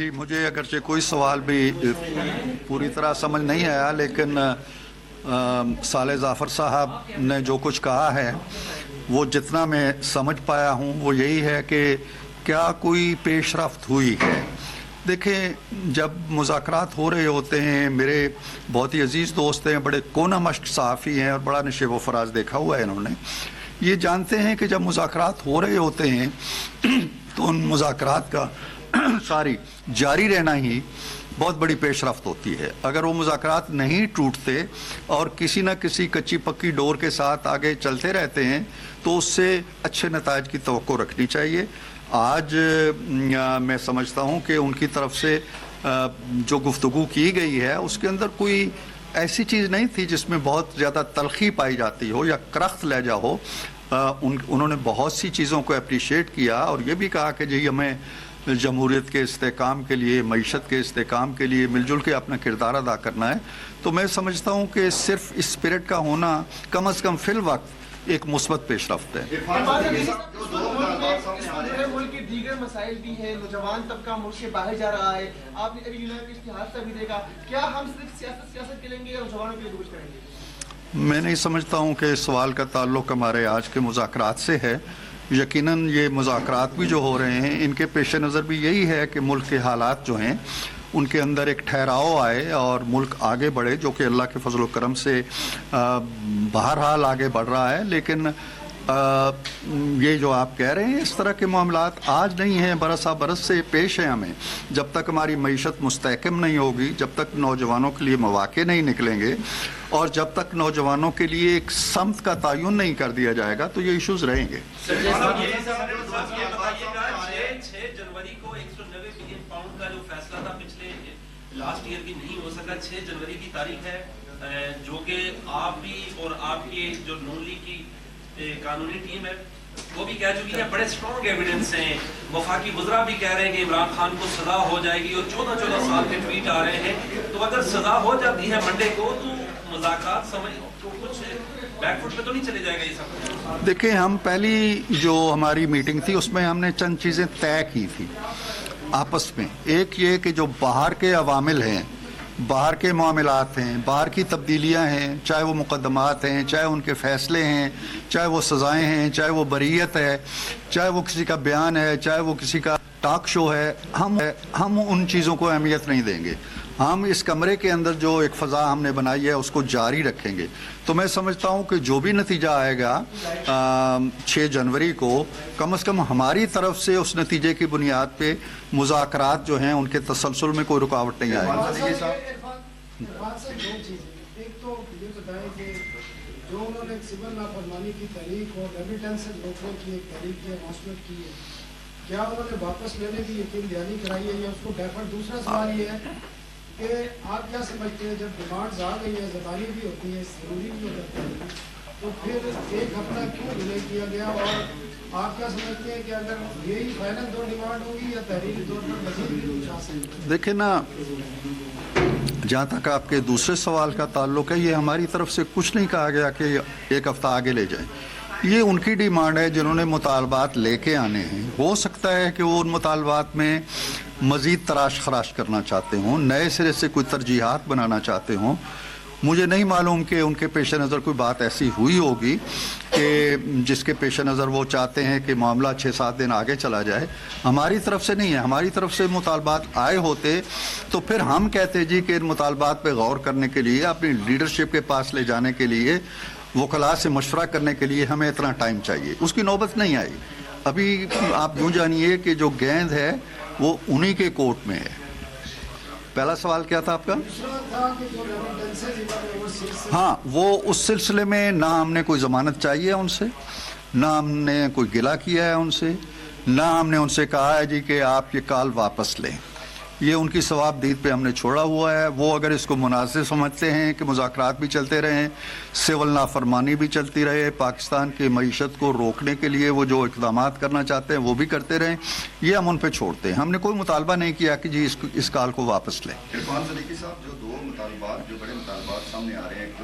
جی مجھے اگرچہ کوئی سوال بھی پوری طرح سمجھ نہیں آیا، لیکن صالح ظافر صاحب نے جو کچھ کہا ہے وہ جتنا میں سمجھ پایا ہوں وہ یہی ہے کہ کیا کوئی پیش رفت ہوئی ہے۔ دیکھیں، جب مذاکرات ہو رہے ہوتے ہیں، میرے بہت ہی عزیز دوست ہیں، بڑے کونا مشق صحافی ہیں اور بڑا نشیب و فراز دیکھا ہوا ہے انہوں نے، یہ جانتے ہیں کہ جب مذاکرات ہو رہے ہوتے ہیں تو ان مذاکرات کا جاری رہنا ہی بہت بڑی پیش رفت ہوتی ہے۔ اگر وہ مذاکرات نہیں ٹوٹتے اور کسی نہ کسی کچی پکی ڈور کے ساتھ آگے چلتے رہتے ہیں تو اس سے اچھے نتائج کی توقع رکھنی چاہیے۔ آج میں سمجھتا ہوں کہ ان کی طرف سے جو گفتگو کی گئی ہے اس کے اندر کوئی ایسی چیز نہیں تھی جس میں بہت زیادہ تلخی پائی جاتی ہو یا کرخت لہجہ ہو۔ انہوں نے بہت سی چیزوں کو اپریشیٹ کیا اور یہ بھی کہا کہ جی ہمیں جمہوریت کے استحکام کے لیے، معیشت کے استحکام کے لیے مل جل کے اپنا کردار ادا کرنا ہے۔ تو میں سمجھتا ہوں کہ صرف اسپرٹ کا ہونا کم از کم فی الوقت ایک مثبت پیش رفت ہے۔ ملک کے دیگر مسائل بھی ہیں، نوجوان طبقہ ملک سے باہر جا رہا ہے، آپ نے ابھی یونان کے اشتہار سے بھی دیکھا، کیا ہم صرف سیاست کریں گے یا نوجوانوں کے لیے کچھ کریں گے؟ میں نہیں سمجھتا ہوں کہ اس سوال کا تعلق ہمارے آج کے مذاکرات سے ہے۔ یقیناً یہ مذاکرات بھی جو ہو رہے ہیں ان کے پیش نظر بھی یہی ہے کہ ملک کے حالات جو ہیں ان کے اندر ایک ٹھہراؤ آئے اور ملک آگے بڑھے، جو کہ اللہ کے فضل و کرم سے بہرحال آگے بڑھ رہا ہے۔ لیکن یہ جو آپ کہہ رہے ہیں اس طرح کے معاملات آج نہیں ہیں، برسا برس سے پیش ہیں ہمیں۔ جب تک ہماری معیشت مستحکم نہیں ہوگی، جب تک نوجوانوں کے لیے مواقع نہیں نکلیں گے اور جب تک نوجوانوں کے لیے ایک سمت کا تعین نہیں کر دیا جائے گا تو یہ ایشوز رہیں گے۔ 6 جنوری کو 190 بلین پاؤنڈ کا جو فیصلہ تھا پچھلے لاسٹ ایئر بھی نہیں ہو سکا، 6 جنوری کی تاریخ ہے، جو کہ آپ بھی اور آپ کی جو نون لیگ کی قانونی ٹیم ہے وہ بھی کہہ چکی ہے، بڑے سٹرونگ ایویڈنس ہیں، وفاقی وزراء بھی کہہ رہے ہیں کہ عمران خان کو سزا ہو جائے گی اور 14 سال کے ٹویٹ آ رہے ہیں۔ تو اگر سزا ہو جاتی ہے منڈے کو تو مذاکرات سمجھ تو کچھ بیک فٹ پہ تو نہیں چلے جائے گا یہ سب؟ دیکھیں، ہم پہلی جو ہماری میٹنگ تھی اس میں ہم نے چند چیزیں طے کی تھی آپس میں۔ ایک یہ کہ جو باہر کے عوامل ہیں، باہر کے معاملات ہیں، باہر کی تبدیلیاں ہیں، چاہے وہ مقدمات ہیں، چاہے ان کے فیصلے ہیں، چاہے وہ سزائیں ہیں، چاہے وہ بریت ہے، چاہے وہ کسی کا بیان ہے، چاہے وہ کسی کا ٹاک شو ہے، ہم ان چیزوں کو اہمیت نہیں دیں گے۔ ہم اس کمرے کے اندر جو ایک فضا ہم نے بنائی ہے اس کو جاری رکھیں گے۔ تو میں سمجھتا ہوں کہ جو بھی نتیجہ آئے گا 6 جنوری کو، کم از کم ہماری طرف سے اس نتیجے کی بنیاد پہ مذاکرات جو ہیں ان کے تسلسل میں کوئی رکاوٹ نہیں آئے گی۔ ایک تو یہ بتائیں کہ جو انہوں نے سول نافرمانی کی تحریک اور ریمیٹنس روکنے کی ایک تحریک کی اناؤنسمنٹ کی ہے، کیا انہوں نے واپس لینے کی یقین دہانی کرائی ہے یا اس کو ڈیفر؟ دوسرا سوال یہ ہے کہ آپ کیا سمجھتے ہیں جب ڈیمانڈز آ گئی ہیں، زبانی بھی ہوتی ہے، ضروری بھی ہو جاتی ہے، تو پھر ایک ہفتہ کیوں ڈیلے کیا گیا؟ اور آپ کیا سمجھتے ہیں کہ اگر یہی فائنل 2 ڈیمانڈ ہوگی یا تحریری طور پر مزید بھی کچھ حاصل ہوگا؟ دیکھیں نا، جہاں تک آپ کے دوسرے سوال کا تعلق ہے، یہ ہماری طرف سے کچھ نہیں کہا گیا کہ ایک ہفتہ آگے لے جائیں۔ یہ ان کی ڈیمانڈ ہے جنہوں نے مطالبات لے کے آنے ہیں۔ ہو سکتا ہے کہ وہ ان مطالبات میں مزید تراش خراش کرنا چاہتے ہوں، نئے سرے سے کوئی ترجیحات بنانا چاہتے ہوں۔ مجھے نہیں معلوم کہ ان کے پیش نظر کوئی بات ایسی ہوئی ہوگی کہ جس کے پیش نظر وہ چاہتے ہیں کہ معاملہ 6-7 دن آگے چلا جائے۔ ہماری طرف سے نہیں ہے۔ ہماری طرف سے مطالبات آئے ہوتے تو پھر ہم کہتے جی کہ ان مطالبات پہ غور کرنے کے لیے، اپنی لیڈرشپ کے پاس لے جانے کے لیے، وکلاء سے مشورہ کرنے کے لیے ہمیں اتنا ٹائم چاہیے۔ اس کی نوبت نہیں آئی۔ ابھی آپ یوں جانیے کہ جو گیند ہے وہ انہی کے کورٹ میں ہے۔ پہلا سوال کیا تھا آپ کا؟ ہاں، وہ اس سلسلے میں نہ ہم نے کوئی ضمانت چاہیے ہے ان سے، نہ ہم نے کوئی گلہ کیا ہے ان سے، نہ ہم نے ان سے کہا ہے جی کہ آپ یہ کال واپس لیں۔ یہ ان کی ثواب دید پہ ہم نے چھوڑا ہوا ہے۔ وہ اگر اس کو مناسب سمجھتے ہیں کہ مذاکرات بھی چلتے رہیں، سول نافرمانی بھی چلتی رہے، پاکستان کی معیشت کو روکنے کے لیے وہ جو اقدامات کرنا چاہتے ہیں وہ بھی کرتے رہیں، یہ ہم ان پہ چھوڑتے ہیں۔ ہم نے کوئی مطالبہ نہیں کیا کہ جی اس کال کو واپس لیں۔ عرفان صدیقی صاحب، جو 2 مطالبات، جو بڑے مطالبات سامنے آ رہے ہیں، ایک تو